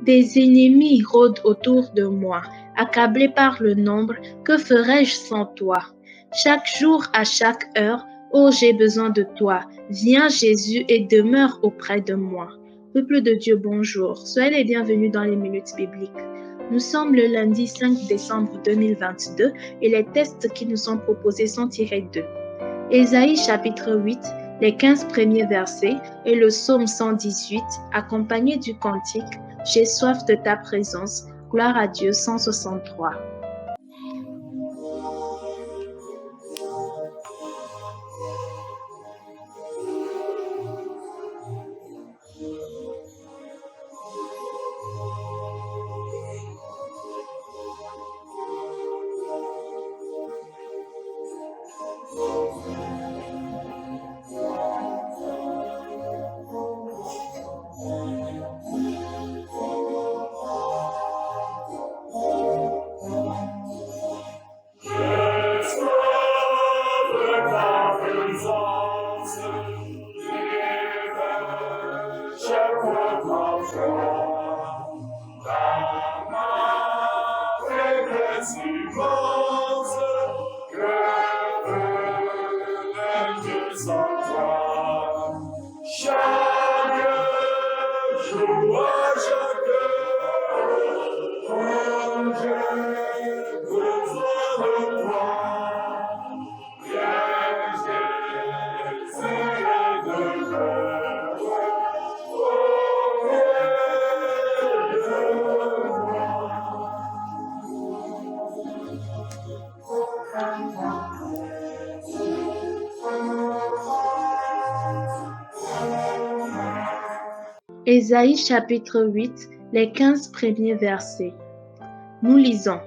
Des ennemis rôdent autour de moi, accablé par le nombre, que ferais-je sans toi? Chaque jour, à chaque heure, oh, j'ai besoin de toi. Viens, Jésus, et demeure auprès de moi. Peuple de Dieu, bonjour. Soyez les bienvenus dans les minutes bibliques. Nous sommes le lundi 5 décembre 2022 et les textes qui nous sont proposés sont tirés de Ésaïe chapitre 8, les 15 premiers versets et le psaume 118, accompagné du cantique « J'ai soif de ta présence », gloire à Dieu 163. Ésaïe chapitre 8, les 15 premiers versets. Nous lisons.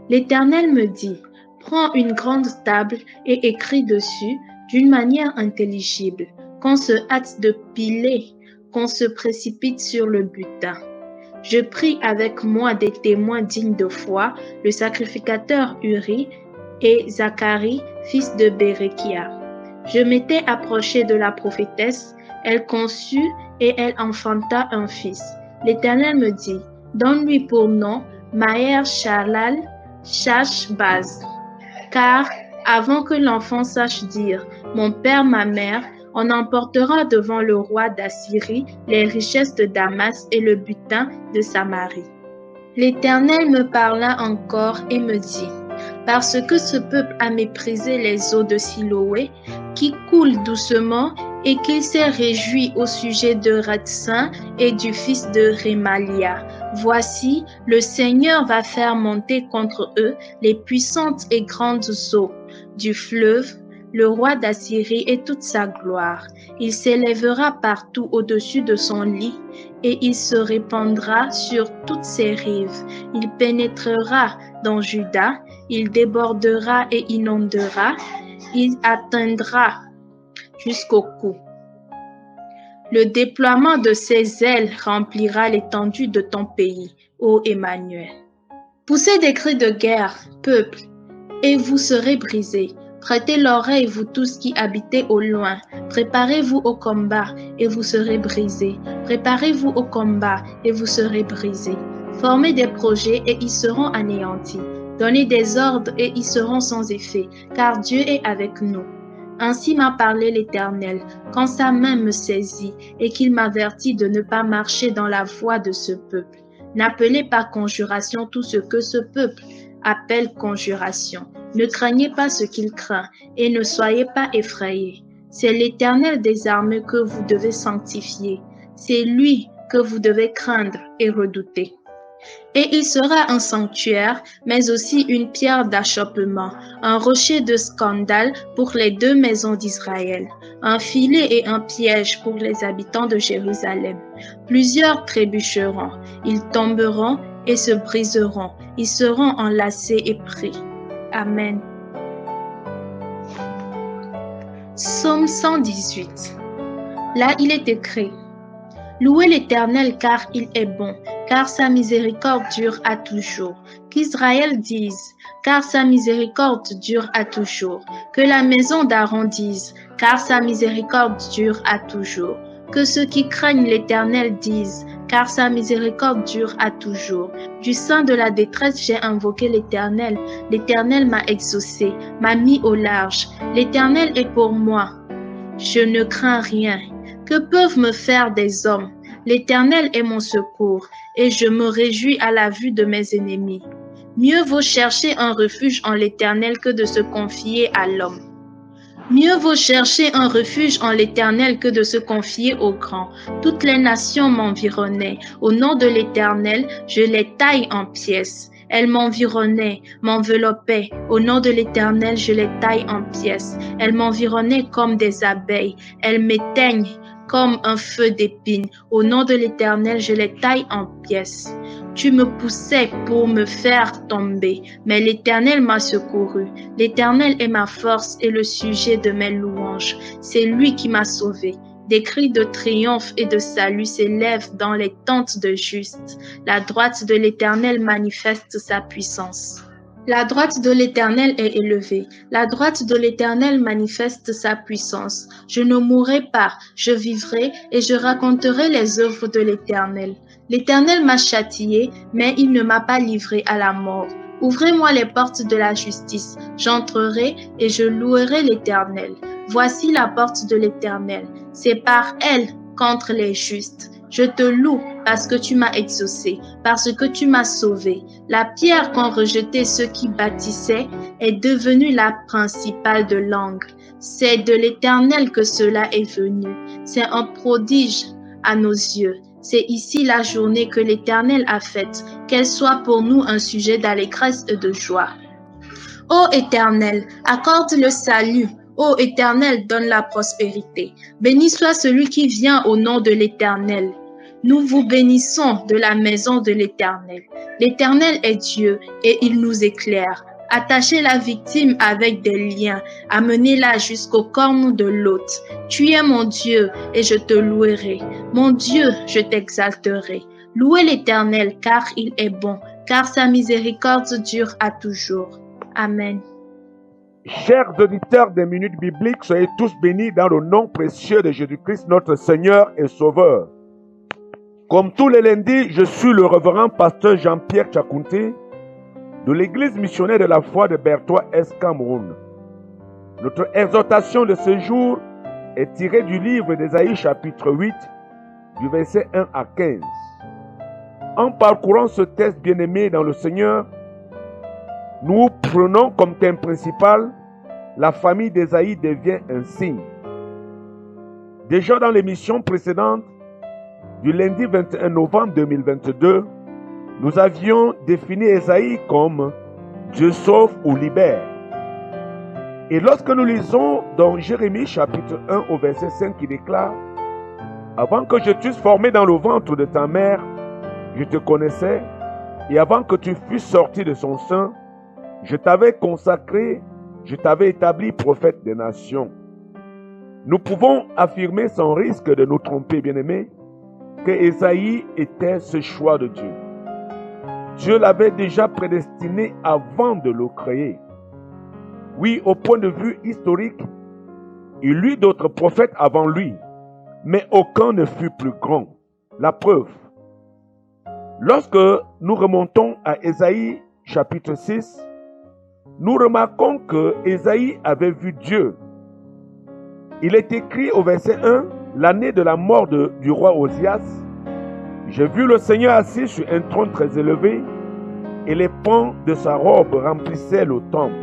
L'Éternel me dit, prends une grande table et écris dessus d'une manière intelligible, qu'on se hâte de piler, qu'on se précipite sur le butin. Je pris avec moi des témoins dignes de foi, le sacrificateur Uri et Zacharie, fils de Béréchia. Je m'étais approché de la prophétesse, elle conçut et elle enfanta un fils. L'Éternel me dit, donne-lui pour nom Maher Shalal Shashbaz, car avant que l'enfant sache dire mon père, ma mère, on emportera devant le roi d'Assyrie les richesses de Damas et le butin de Samarie. L'Éternel me parla encore et me dit, parce que ce peuple a méprisé les eaux de Siloé, qui coulent doucement, et qu'il s'est réjoui au sujet de Ratsin et du fils de Rémalia. Voici, le Seigneur va faire monter contre eux les puissantes et grandes eaux du fleuve, le roi d'Assyrie et toute sa gloire. Il s'élèvera partout au-dessus de son lit et il se répandra sur toutes ses rives. Il pénétrera dans Juda, il débordera et inondera, il atteindra jusqu'au cou. Le déploiement de ses ailes remplira l'étendue de ton pays, ô Emmanuel. Poussez des cris de guerre, peuple, et vous serez brisés. Prêtez l'oreille, vous tous qui habitez au loin. Préparez-vous au combat, et vous serez brisés. Préparez-vous au combat, et vous serez brisés. Formez des projets, et ils seront anéantis. Donnez des ordres, et ils seront sans effet, car Dieu est avec nous. Ainsi m'a parlé l'Éternel, quand sa main me saisit et qu'il m'avertit de ne pas marcher dans la voie de ce peuple. N'appelez pas conjuration tout ce que ce peuple appelle conjuration. Ne craignez pas ce qu'il craint et ne soyez pas effrayés. C'est l'Éternel des armées que vous devez sanctifier. C'est lui que vous devez craindre et redouter. Et il sera un sanctuaire, mais aussi une pierre d'achoppement, un rocher de scandale pour les deux maisons d'Israël, un filet et un piège pour les habitants de Jérusalem. Plusieurs trébucheront, ils tomberont et se briseront, ils seront enlacés et pris. Amen. Psaume 118. Là, il est écrit: Louez l'Éternel car il est bon, car sa miséricorde dure à toujours. Qu'Israël dise, car sa miséricorde dure à toujours. Que la maison d'Aaron dise, car sa miséricorde dure à toujours. Que ceux qui craignent l'Éternel disent, car sa miséricorde dure à toujours. Du sein de la détresse, j'ai invoqué l'Éternel. L'Éternel m'a exaucé, m'a mis au large. L'Éternel est pour moi. Je ne crains rien. Que peuvent me faire des hommes? L'Éternel est mon secours, et je me réjouis à la vue de mes ennemis. Mieux vaut chercher un refuge en l'Éternel que de se confier à l'homme. Mieux vaut chercher un refuge en l'Éternel que de se confier aux grands. Toutes les nations m'environnaient. Au nom de l'Éternel, je les taille en pièces. Elles m'environnaient, m'enveloppaient. Au nom de l'Éternel, je les taille en pièces. Elles m'environnaient comme des abeilles. Elles m'éteignent comme un feu d'épines. Au nom de l'Éternel, je les taille en pièces. Tu me poussais pour me faire tomber, mais l'Éternel m'a secouru. L'Éternel est ma force et le sujet de mes louanges. C'est lui qui m'a sauvé. Des cris de triomphe et de salut s'élèvent dans les tentes de justes. La droite de l'Éternel manifeste sa puissance. La droite de l'Éternel est élevée. La droite de l'Éternel manifeste sa puissance. Je ne mourrai pas, je vivrai et je raconterai les œuvres de l'Éternel. L'Éternel m'a châtié, mais il ne m'a pas livré à la mort. Ouvrez-moi les portes de la justice. J'entrerai et je louerai l'Éternel. Voici la porte de l'Éternel. C'est par elle qu'entrent les justes. Je te loue parce que tu m'as exaucé, parce que tu m'as sauvé. La pierre qu'ont rejetée ceux qui bâtissaient est devenue la principale de l'angle. C'est de l'Éternel que cela est venu. C'est un prodige à nos yeux. C'est ici la journée que l'Éternel a faite, qu'elle soit pour nous un sujet d'allégresse et de joie. Ô Éternel, accorde le salut. Ô Éternel, donne la prospérité. Béni soit celui qui vient au nom de l'Éternel. Nous vous bénissons de la maison de l'Éternel. L'Éternel est Dieu et il nous éclaire. Attachez la victime avec des liens, amenez-la jusqu'aux cornes de l'hôte. Tu es mon Dieu et je te louerai. Mon Dieu, je t'exalterai. Louez l'Éternel car il est bon, car sa miséricorde dure à toujours. Amen. Chers auditeurs des Minutes Bibliques, soyez tous bénis dans le nom précieux de Jésus-Christ, notre Seigneur et Sauveur. Comme tous les lundis, je suis le révérend pasteur Jean-Pierre Tchakounté de l'église missionnaire de la foi de Bertois-Est Cameroun. Notre exhortation de ce jour est tirée du livre d'Ésaïe chapitre 8, du verset 1 à 15. En parcourant ce texte bien-aimé dans le Seigneur, nous prenons comme thème principal la famille d'Ésaïe devient un signe. Déjà dans l'émission précédente, du lundi 21 novembre 2022, nous avions défini Ésaïe comme Dieu sauve ou libère. Et lorsque nous lisons dans Jérémie chapitre 1 au verset 5 qui déclare « Avant que je t'eusse formé dans le ventre de ta mère, je te connaissais, et avant que tu fusses sorti de son sein, je t'avais consacré, je t'avais établi prophète des nations. » Nous pouvons affirmer sans risque de nous tromper, bien-aimés, que Ésaïe était ce choix de Dieu. Dieu l'avait déjà prédestiné avant de le créer. Oui, au point de vue historique, il eut d'autres prophètes avant lui, mais aucun ne fut plus grand. La preuve, lorsque nous remontons à Ésaïe chapitre 6, nous remarquons que Ésaïe avait vu Dieu. Il est écrit au verset 1, l'année de la mort du roi Osias, j'ai vu le Seigneur assis sur un trône très élevé et les pans de sa robe remplissaient le temple.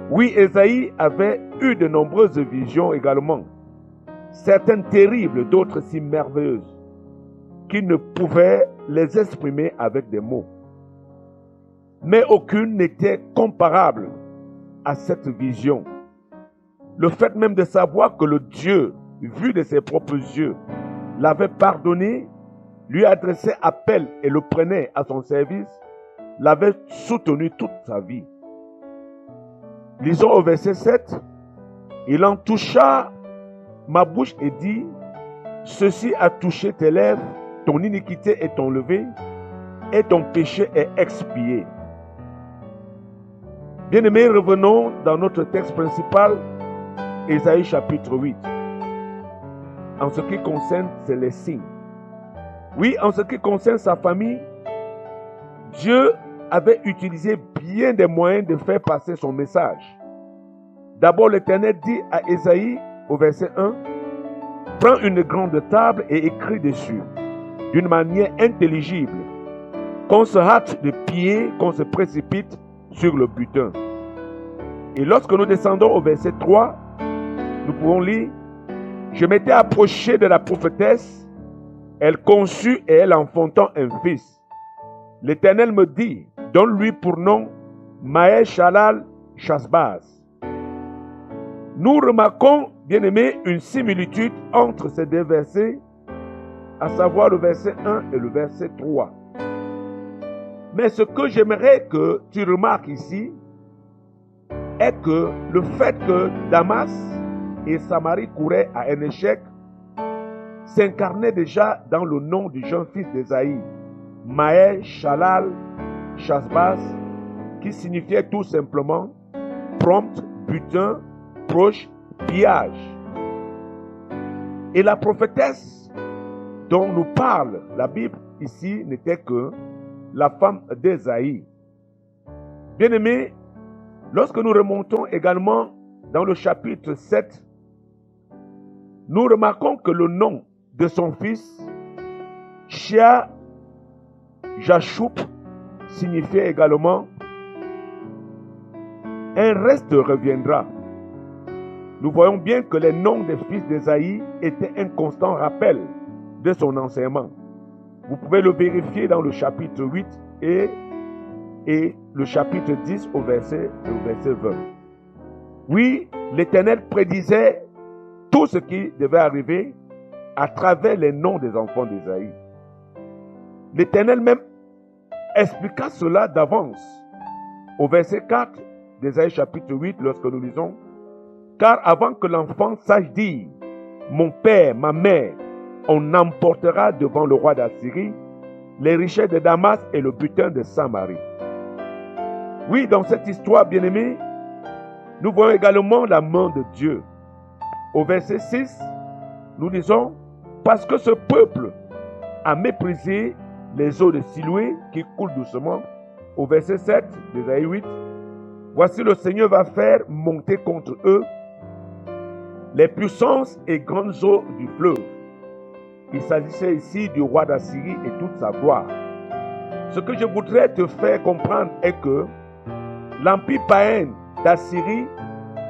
Oui, Ésaïe avait eu de nombreuses visions également, certaines terribles, d'autres si merveilleuses, qu'il ne pouvait les exprimer avec des mots. Mais aucune n'était comparable à cette vision. Le fait même de savoir que le Dieu, vu de ses propres yeux, l'avait pardonné, lui adressait appel et le prenait à son service, l'avait soutenu toute sa vie. Lisons au verset 7. Il en toucha ma bouche et dit, ceci a touché tes lèvres, ton iniquité est enlevée et ton péché est expié. Bien-aimés, revenons dans notre texte principal, Ésaïe chapitre 8. En ce qui concerne, c'est les signes. Oui, en ce qui concerne sa famille, Dieu avait utilisé bien des moyens de faire passer son message. D'abord, l'Éternel dit à Ésaïe, au verset 1, « Prends une grande table et écris dessus, d'une manière intelligible, qu'on se hâte de pied, qu'on se précipite sur le butin. » Et lorsque nous descendons au verset 3, nous pouvons lire, « Je m'étais approché de la prophétesse, elle conçut et elle enfantant un fils. L'Éternel me dit, donne-lui pour nom Maher-Shalal Shashbaz. » Nous remarquons, bien-aimés, une similitude entre ces deux versets, à savoir le verset 1 et le verset 3. Mais ce que j'aimerais que tu remarques ici est que le fait que Damas et Samarie couraient à un échec s'incarnait déjà dans le nom du jeune fils d'Ésaïe, Maher-Shalal Shashbaz, qui signifiait tout simplement prompt, butin, proche, pillage. Et la prophétesse dont nous parle la Bible ici n'était que la femme d'Ésaïe. Bien-aimés, lorsque nous remontons également dans le chapitre 7, nous remarquons que le nom de son fils, Shia Jashub, signifiait également un reste reviendra. Nous voyons bien que les noms des fils d'Ésaïe étaient un constant rappel de son enseignement. Vous pouvez le vérifier dans le chapitre 8 et le chapitre 10 au verset 20. Oui, l'Éternel prédisait tout ce qui devait arriver à travers les noms des enfants d'Ésaïe. L'Éternel même expliqua cela d'avance. Au verset 4 d'Ésaïe chapitre 8, lorsque nous lisons, « Car avant que l'enfant sache dire, mon père, ma mère, on emportera devant le roi d'Assyrie les richesses de Damas et le butin de Samarie. » Oui, dans cette histoire, bien-aimée, nous voyons également la main de Dieu. Au verset 6, nous lisons, « Parce que ce peuple a méprisé les eaux de Siloué qui coulent doucement. » Au verset 7 d'Ésaïe 8, « Voici le Seigneur va faire monter contre eux les puissances et grandes eaux du fleuve. » Il s'agissait ici du roi d'Assyrie et toute sa gloire. Ce que je voudrais te faire comprendre est que l'empire païen d'Assyrie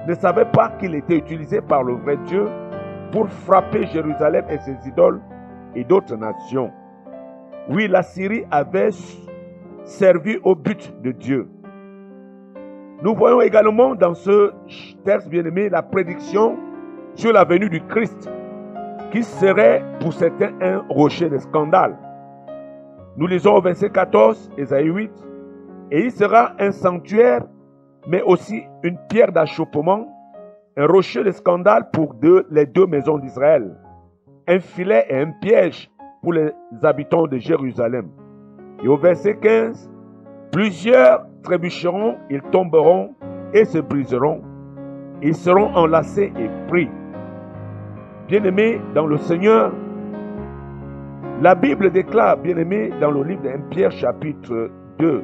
ne savait pas qu'il était utilisé par le vrai Dieu pour frapper Jérusalem et ses idoles et d'autres nations. Oui, l'Assyrie avait servi au but de Dieu. Nous voyons également dans ce texte bien-aimé la prédiction sur la venue du Christ, qui serait pour certains un rocher de scandale. Nous lisons au verset 14, Ésaïe 8, « Et il sera un sanctuaire, mais aussi une pierre d'achoppement, un rocher de scandale pour les deux maisons d'Israël, un filet et un piège pour les habitants de Jérusalem. » Et au verset 15, « Plusieurs trébucheront, ils tomberont et se briseront, ils seront enlacés et pris. » Bien-aimés dans le Seigneur, la Bible déclare, bien-aimés, dans le livre de 1 Pierre chapitre 2,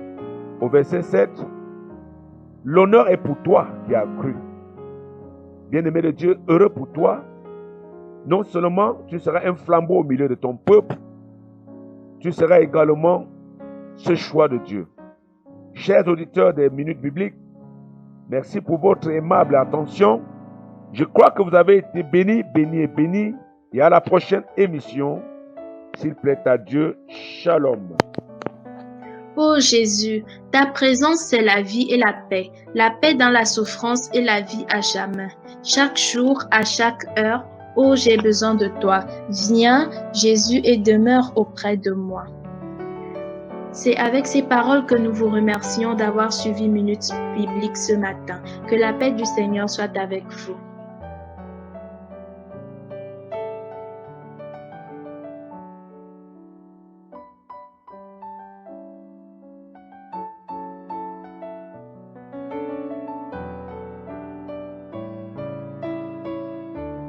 au verset 7, « L'honneur est pour toi qui as cru. » Bien-aimé de Dieu, heureux pour toi, non seulement tu seras un flambeau au milieu de ton peuple, tu seras également ce choix de Dieu. Chers auditeurs des Minutes Bibliques, merci pour votre aimable attention. Je crois que vous avez été bénis, bénis et bénis. Et à la prochaine émission, s'il plaît à Dieu. Shalom. Ô Jésus, ta présence c'est la vie et la paix dans la souffrance et la vie à jamais. Chaque jour, à chaque heure, ô j'ai besoin de toi. Viens, Jésus, et demeure auprès de moi. C'est avec ces paroles que nous vous remercions d'avoir suivi Minutes Bibliques ce matin. Que la paix du Seigneur soit avec vous.